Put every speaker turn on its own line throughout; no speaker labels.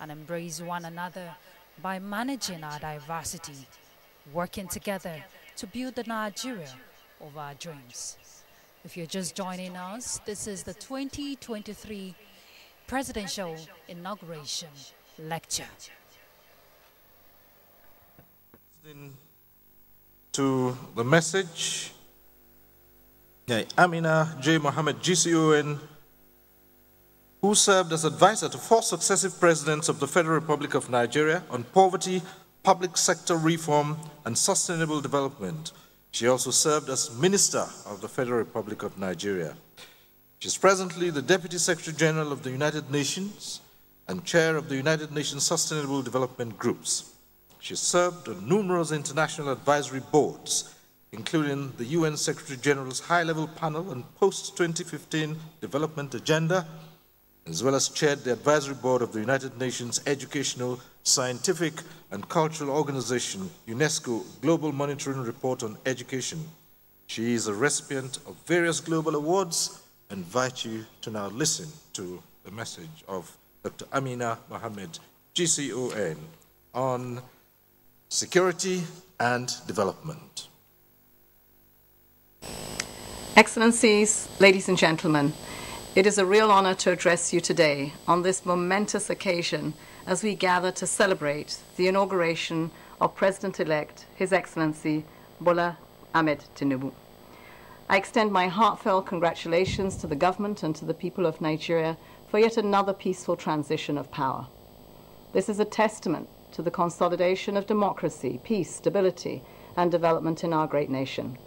and embrace one another by managing our diversity, working together to build the Nigeria of our dreams. If you're just joining us, this is the 2023 Presidential Inauguration Lecture.
To the message, Amina J. Mohammed, GCON, who served as advisor to 4 successive presidents of the Federal Republic of Nigeria on poverty, public sector reform, and sustainable development. She also served as Minister of the Federal Republic of Nigeria. She is presently the Deputy Secretary General of the United Nations and Chair of the United Nations Sustainable Development Groups. She served on numerous international advisory boards, including the UN Secretary General's High-Level Panel on Post-2015 Development Agenda, as well as chaired the Advisory Board of the United Nations Educational, Scientific, and Cultural Organization, UNESCO Global Monitoring Report on Education. She is a recipient of various global awards. I invite you to now listen to the message of Dr. Amina Mohammed, GCON, on security and development.
Excellencies, ladies and gentlemen, it is a real honor to address you today on this momentous occasion as we gather to celebrate the inauguration of President-elect His Excellency Bola Ahmed Tinubu. I extend my heartfelt congratulations to the government and to the people of Nigeria for yet another peaceful transition of power. This is a testament to the consolidation of democracy, peace, stability, and development in our great nation.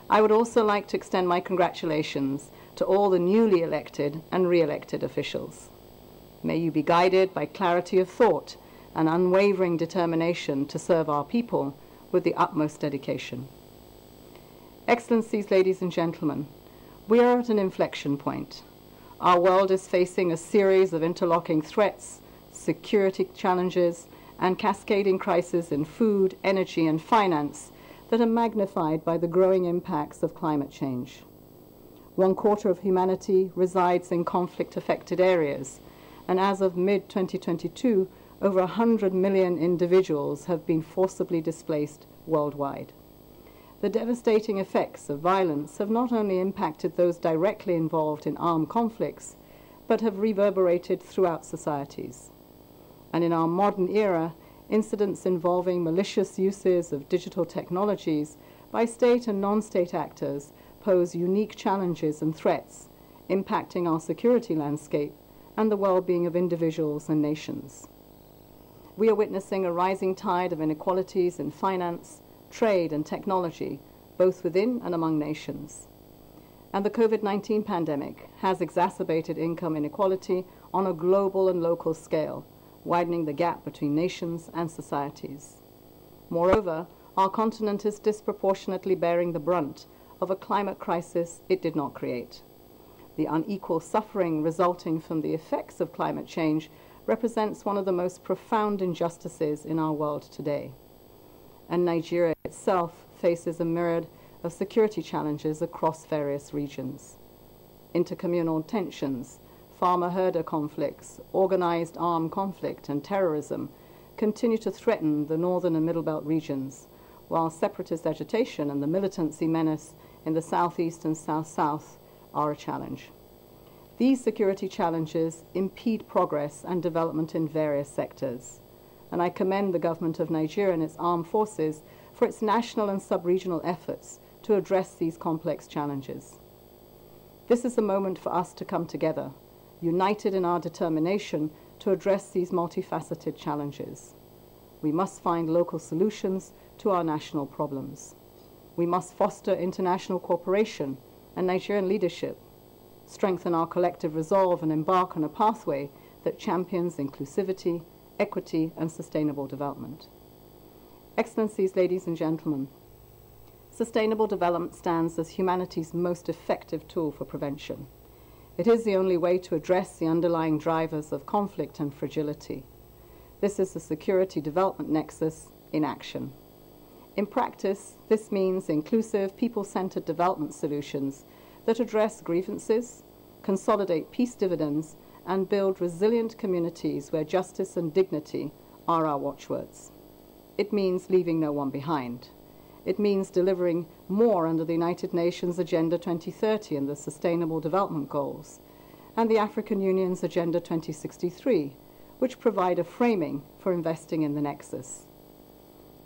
I would also like to extend my congratulations to all the newly elected and re-elected officials. May you be guided by clarity of thought and unwavering determination to serve our people with the utmost dedication. Excellencies, ladies and gentlemen, we are at an inflection point. Our world is facing a series of interlocking threats, security challenges, and cascading crises in food, energy, and finance that are magnified by the growing impacts of climate change. 1/4 of humanity resides in conflict-affected areas, and as of mid-2022, over 100 million individuals have been forcibly displaced worldwide. The devastating effects of violence have not only impacted those directly involved in armed conflicts, but have reverberated throughout societies. And in our modern era, incidents involving malicious uses of digital technologies by state and non-state actors pose unique challenges and threats, impacting our security landscape and the well-being of individuals and nations. We are witnessing a rising tide of inequalities in finance, trade, and technology, both within and among nations. And the COVID-19 pandemic has exacerbated income inequality on a global and local scale, widening the gap between nations and societies. Moreover, our continent is disproportionately bearing the brunt of a climate crisis it did not create. The unequal suffering resulting from the effects of climate change represents one of the most profound injustices in our world today. And Nigeria itself faces a myriad of security challenges across various regions. Intercommunal tensions, farmer-herder conflicts, organized armed conflict, and terrorism continue to threaten the northern and middle belt regions, while separatist agitation and the militancy menace in the southeast and south-south are a challenge. These security challenges impede progress and development in various sectors, and I commend the government of Nigeria and its armed forces for its national and sub-regional efforts to address these complex challenges. This is a moment for us to come together, united in our determination to address these multifaceted challenges. We must find local solutions to our national problems. We must foster international cooperation and Nigerian leadership, strengthen our collective resolve, and embark on a pathway that champions inclusivity, equity, and sustainable development. Excellencies, ladies and gentlemen, sustainable development stands as humanity's most effective tool for prevention. It is the only way to address the underlying drivers of conflict and fragility. This is the security development nexus in action. In practice, this means inclusive, people-centered development solutions that address grievances, consolidate peace dividends, and build resilient communities where justice and dignity are our watchwords. It means leaving no one behind. It means delivering more under the United Nations Agenda 2030 and the Sustainable Development Goals, and the African Union's Agenda 2063, which provide a framing for investing in the nexus.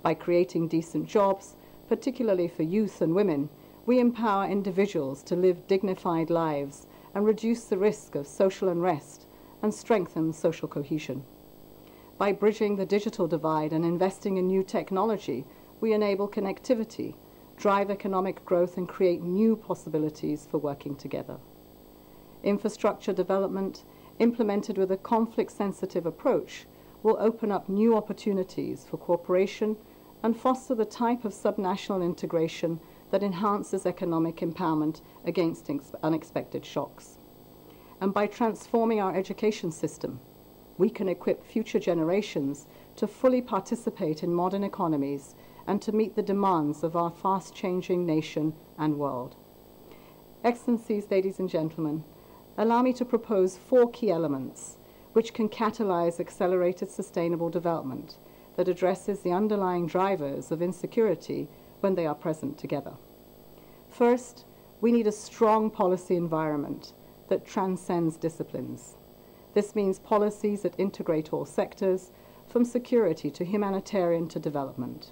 By creating decent jobs, particularly for youth and women, we empower individuals to live dignified lives and reduce the risk of social unrest and strengthen social cohesion. By bridging the digital divide and investing in new technology, we enable connectivity, drive economic growth, and create new possibilities for working together. Infrastructure development, implemented with a conflict-sensitive approach, will open up new opportunities for cooperation and foster the type of subnational integration that enhances economic empowerment against unexpected shocks. And by transforming our education system, we can equip future generations to fully participate in modern economies and to meet the demands of our fast-changing nation and world. Excellencies, ladies and gentlemen, allow me to propose 4 key elements which can catalyze accelerated sustainable development that addresses the underlying drivers of insecurity when they are present together. First, we need a strong policy environment that transcends disciplines. This means policies that integrate all sectors, from security to humanitarian to development.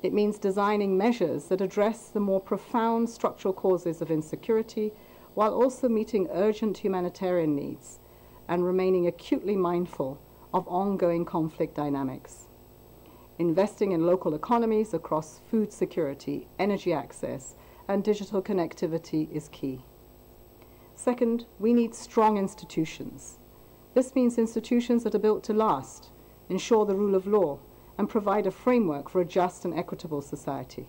It means designing measures that address the more profound structural causes of insecurity while also meeting urgent humanitarian needs and remaining acutely mindful of ongoing conflict dynamics. Investing in local economies across food security, energy access, and digital connectivity is key. Second, we need strong institutions. This means institutions that are built to last, ensure the rule of law, and provide a framework for a just and equitable society.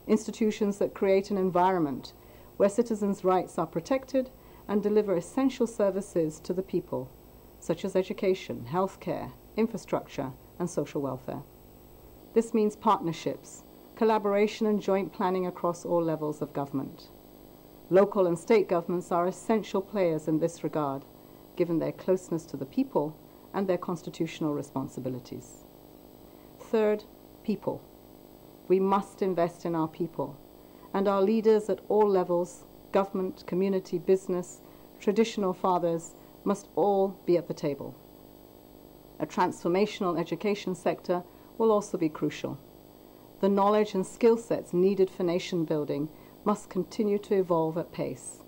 Institutions that create an environment where citizens' rights are protected and deliver essential services to the people, such as education, healthcare, infrastructure, and social welfare. This means partnerships, collaboration, and joint planning across all levels of government. Local and state governments are essential players in this regard, given their closeness to the people and their constitutional responsibilities. Third, people. We must invest in our people, and our leaders at all levels, government, community, business, traditional fathers, must all be at the table. A transformational education sector will also be crucial. The knowledge and skill sets needed for nation building must continue to evolve at pace.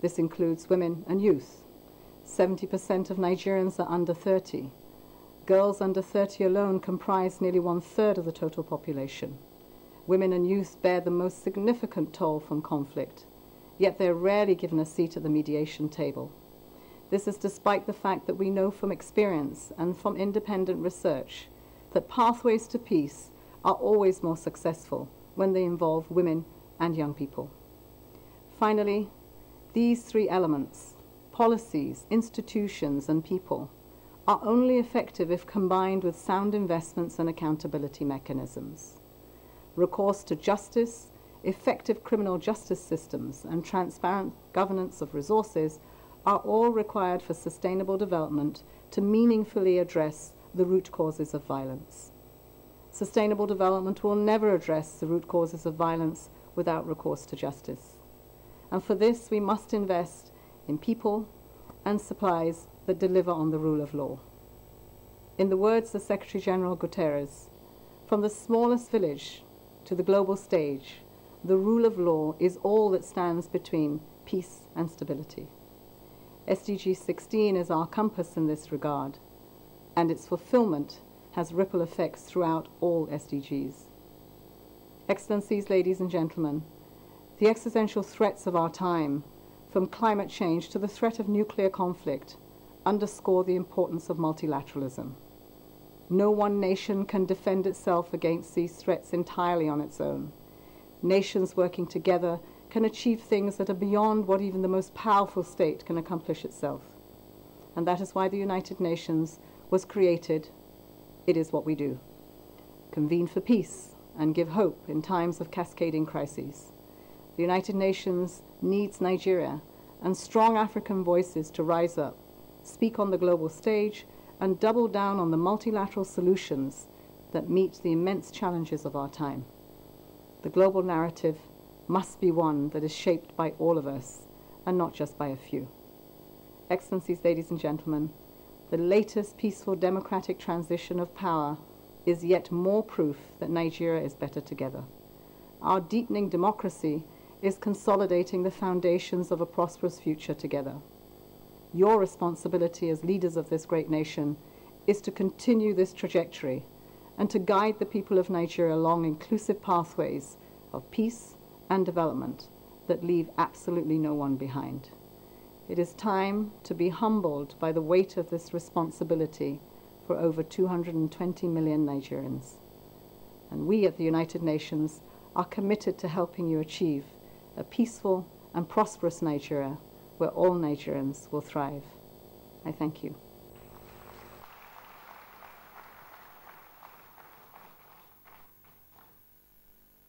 This includes women and youth. 70% of Nigerians are under 30. Girls under 30 alone comprise nearly 1/3 of the total population. Women and youth bear the most significant toll from conflict, yet they're rarely given a seat at the mediation table. This is despite the fact that we know from experience and from independent research that pathways to peace are always more successful when they involve women and young people. Finally, these 3 elements, policies, institutions, and people, are only effective if combined with sound investments and accountability mechanisms. Recourse to justice, effective criminal justice systems, and transparent governance of resources are all required for sustainable development to meaningfully address the root causes of violence. Sustainable development will never address the root causes of violence without recourse to justice. And for this, we must invest in people and supplies that deliver on the rule of law. In the words of Secretary General Guterres, from the smallest village to the global stage, the rule of law is all that stands between peace and stability. SDG 16 is our compass in this regard, and its fulfillment has ripple effects throughout all SDGs. Excellencies, ladies and gentlemen, the existential threats of our time, from climate change to the threat of nuclear conflict, underscore the importance of multilateralism. No one nation can defend itself against these threats entirely on its own. Nations working together can achieve things that are beyond what even the most powerful state can accomplish itself. And that is why the United Nations was created. It is what we do. Convene for peace and give hope in times of cascading crises. The United Nations needs Nigeria and strong African voices to rise up, speak on the global stage, and double down on the multilateral solutions that meet the immense challenges of our time. The global narrative must be one that is shaped by all of us, and not just by a few. Excellencies, ladies and gentlemen, the latest peaceful democratic transition of power is yet more proof that Nigeria is better together. Our deepening democracy is consolidating the foundations of a prosperous future together. Your responsibility as leaders of this great nation is to continue this trajectory and to guide the people of Nigeria along inclusive pathways of peace and development that leave absolutely no one behind. It is time to be humbled by the weight of this responsibility for over 220 million Nigerians. And we at the United Nations are committed to helping you achieve a peaceful and prosperous Nigeria where all Nigerians will thrive. I thank you.